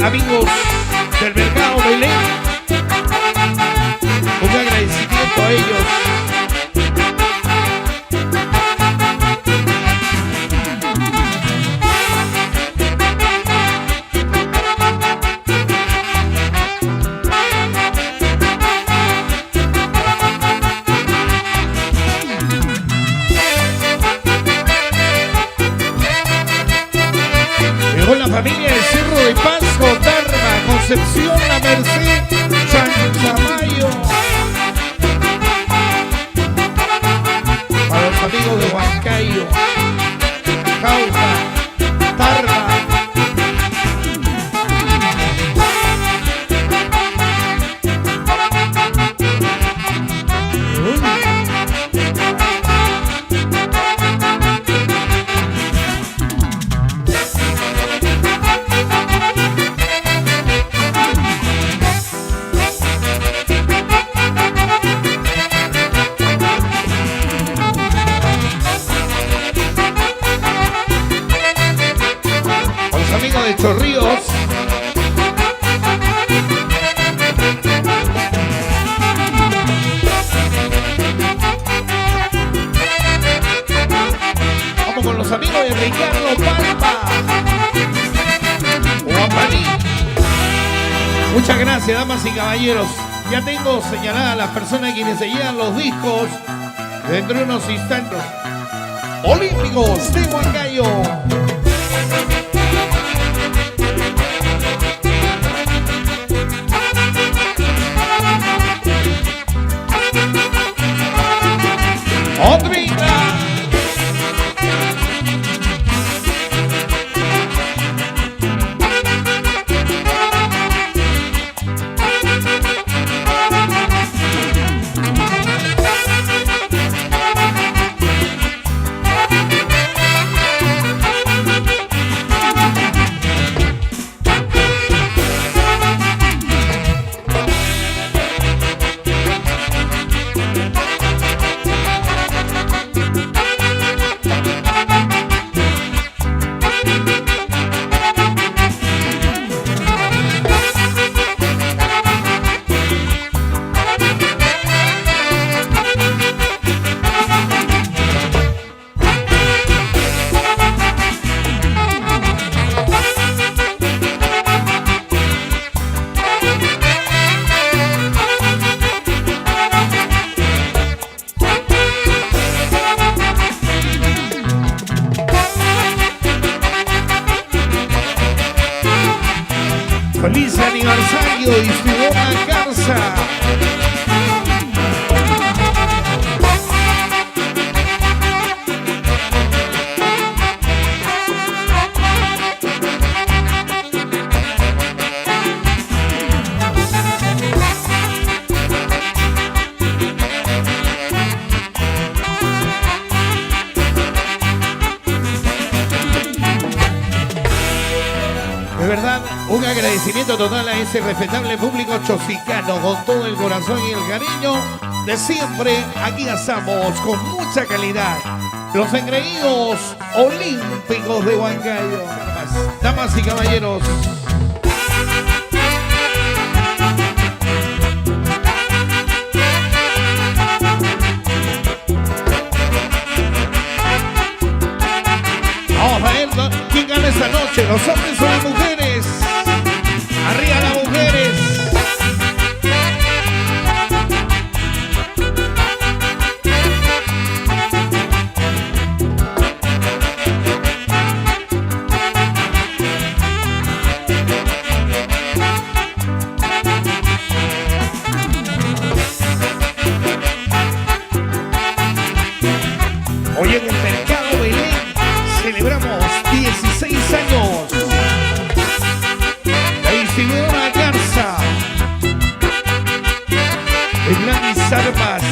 amigos del mercado Belén, un agradecimiento a ellos. Llegó la familia del Cerro de Pasco, Tarma, Concepción, La Merced, Chanchamayo. Para los amigos de Huancayo, Cauca, Tarma. Amigos de Chorrillos, vamos con los amigos de Ricardo Palma, Guampaní. Muchas gracias, damas y caballeros. Ya tengo señaladas las personas quienes se llevan los discos dentro de unos instantes. Olímpicos de Huancayo. ¡Otrita! ¡Feliz aniversario, Isidora Garza! De verdad, un agradecimiento total a ese respetable público chosicano con todo el corazón y el cariño de siempre. Aquí estamos con mucha calidad. Los engreídos olímpicos de Huancayo. Damas y caballeros. Vamos a ver quién gana esta noche, los hombres o las mujeres. Arriba las mujeres. Hoy en el mercado Belén celebramos 16 años de Isidora Garza, de Gladys Armas.